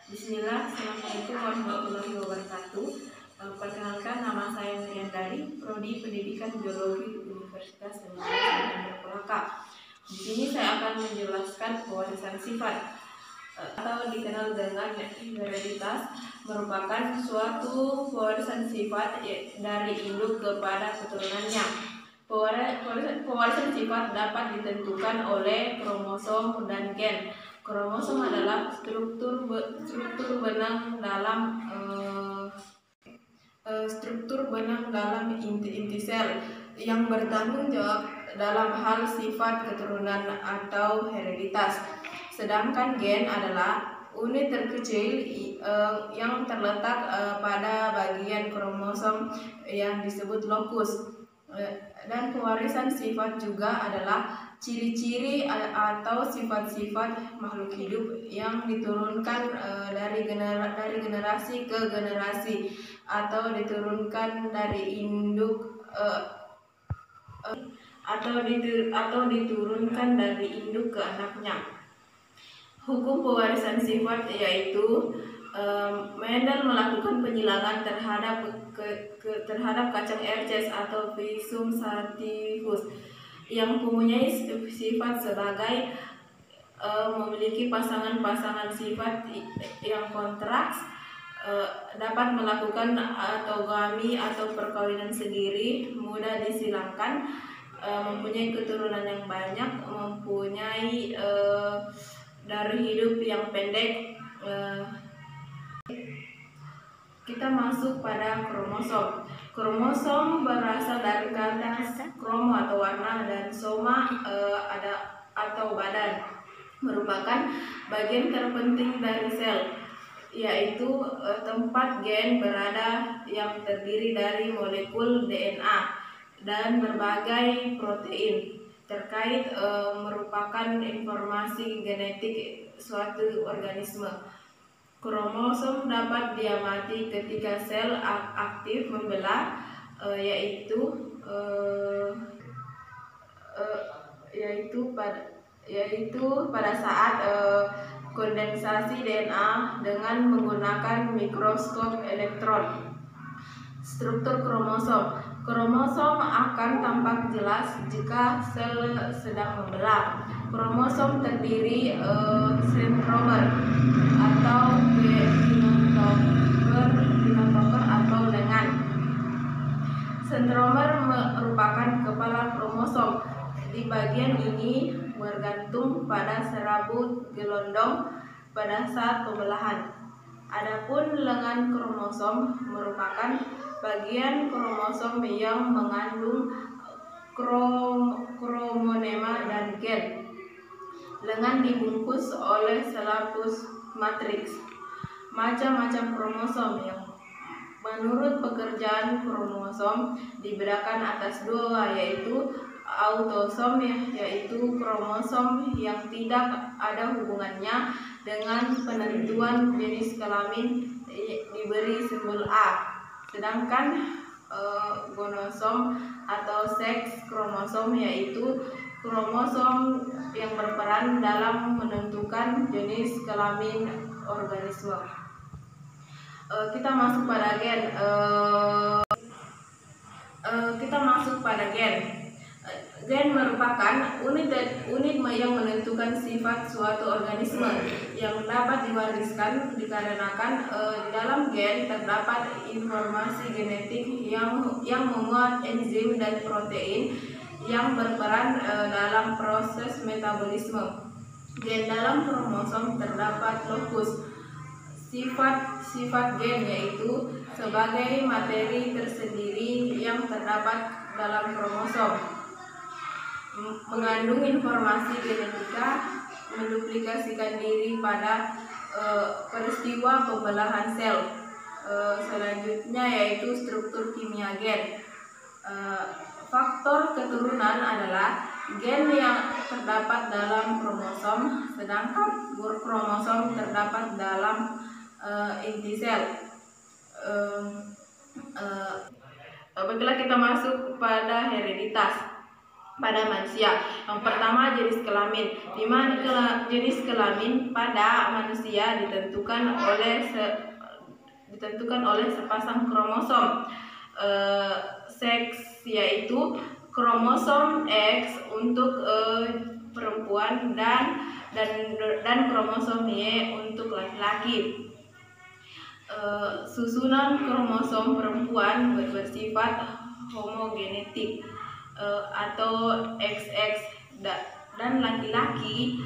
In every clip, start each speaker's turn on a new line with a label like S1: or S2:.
S1: Bismillah, Assalamualaikum warahmatullahi wabarakatuh. Perkenalkan, nama saya Miriam Dari, Prodi Pendidikan Biologi Universitas Indonesia Kolaka. Di sini saya akan menjelaskan pewarisan sifat atau dikenal dengan hereditas, merupakan suatu pewarisan sifat dari induk kepada keturunannya. Pewarisan sifat dapat ditentukan oleh kromosom dan gen. Kromosom adalah struktur benang dalam inti sel yang bertanggung jawab dalam hal sifat keturunan atau hereditas. Sedangkan gen adalah unit terkecil yang terletak pada bagian kromosom yang disebut lokus. Dan pewarisan sifat juga adalah ciri-ciri atau sifat-sifat makhluk hidup yang diturunkan dari generasi ke generasi atau diturunkan dari induk atau diturunkan dari induk ke anaknya. Hukum pewarisan sifat yaitu Mendel melakukan penyilangan terhadap kacang Erces atau Visum sativus yang mempunyai sifat sebagai memiliki pasangan-pasangan sifat yang kontraks, dapat melakukan autogami atau perkawinan sendiri, mudah disilangkan, mempunyai keturunan yang banyak, mempunyai dari hidup yang pendek. Kita masuk pada kromosom. Kromosom berasal dari kata kromo atau warna dan soma atau badan, merupakan bagian terpenting dari sel, yaitu tempat gen berada yang terdiri dari molekul DNA dan berbagai protein terkait merupakan informasi genetik suatu organisme. Kromosom dapat diamati ketika sel aktif membelah, yaitu pada saat kondensasi DNA dengan menggunakan mikroskop elektron. Struktur kromosom. Kromosom akan tampak jelas jika sel sedang membelah. Kromosom terdiri sentromer atau denotoker atau lengan. Sentromer merupakan kepala kromosom. Di bagian ini bergantung pada serabut gelondong pada saat pembelahan. Adapun lengan kromosom merupakan bagian kromosom yang mengandung kromonema dan gen. Lengan dibungkus oleh selapus matriks. Macam-macam kromosom yang menurut pekerjaan kromosom dibedakan atas dua, yaitu autosom, yaitu kromosom yang tidak ada hubungannya dengan penentuan jenis kelamin, diberi simbol A. Sedangkan gonosom atau seks kromosom yaitu kromosom yang berperan dalam menentukan jenis kelamin organisme. Kita masuk pada gen. Gen merupakan unit yang menentukan sifat suatu organisme yang dapat diwariskan dikarenakan di dalam gen terdapat informasi genetik yang memuat enzim dan protein yang berperan dalam proses metabolisme. Gen dalam kromosom terdapat lokus. Sifat gen yaitu sebagai materi tersendiri yang terdapat dalam kromosom, mengandung informasi genetika, menduplikasikan diri pada peristiwa pembelahan sel. Selanjutnya yaitu struktur kimia gen. Faktor keturunan adalah gen yang terdapat dalam kromosom, sedangkan kromosom terdapat dalam inti sel. Baiklah, kita masuk pada hereditas. pada manusia. Yang pertama, jenis kelamin. Di mana jenis kelamin pada manusia ditentukan oleh sepasang kromosom. Seks yaitu kromosom X untuk perempuan dan kromosom Y untuk laki-laki. Susunan kromosom perempuan bersifat homogenetik atau XX, dan laki-laki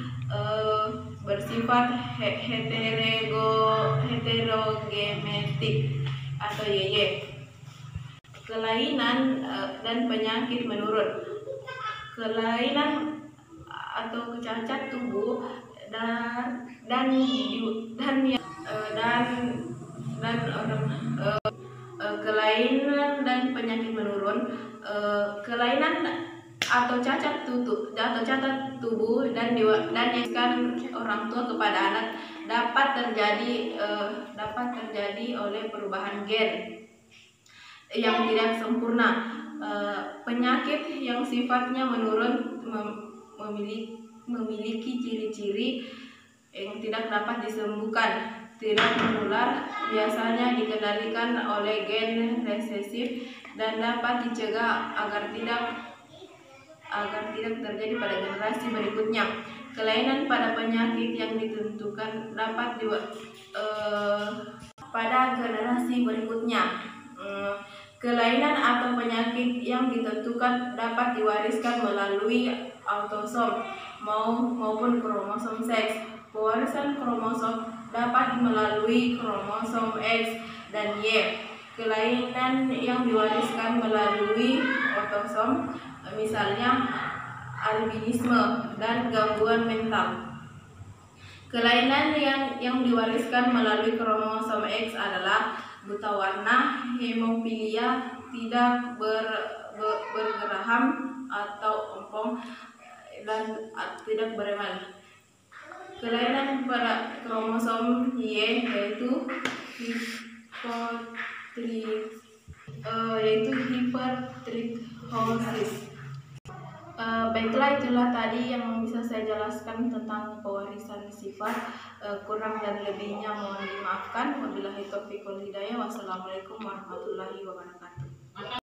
S1: bersifat heterogenetik atau YY. Kelainan dan penyakit menurun. Kelainan atau cacat tubuh kelainan dan penyakit menurun. Kelainan atau cacat tubuh dan yang orang tua kepada anak dapat terjadi oleh perubahan gen yang tidak sempurna. Penyakit yang sifatnya menurun memiliki ciri-ciri yang tidak dapat disembuhkan, tidak menular, biasanya dikendalikan oleh gen resesif dan dapat dicegah agar tidak terjadi pada generasi berikutnya. Kelainan pada penyakit yang ditentukan dapat pada generasi berikutnya. Kelainan atau penyakit yang ditentukan dapat diwariskan melalui autosom maupun kromosom seks. Pewarisan kromosom dapat melalui kromosom X dan Y. Kelainan yang diwariskan melalui autosom, misalnya albinisme dan gangguan mental. Kelainan yang diwariskan melalui kromosom X adalah buta warna, hemofilia, tidak bergeraham atau ompong, dan tidak beremal. Kelainan pada kromosom Y yaitu hipertrichosis. Baiklah, itulah tadi yang bisa saya jelaskan tentang pewarisan sifat. Kurang dan lebihnya mohon dimaafkan. Wabillahi taufiq wal hidayah. Wassalamualaikum warahmatullahi wabarakatuh.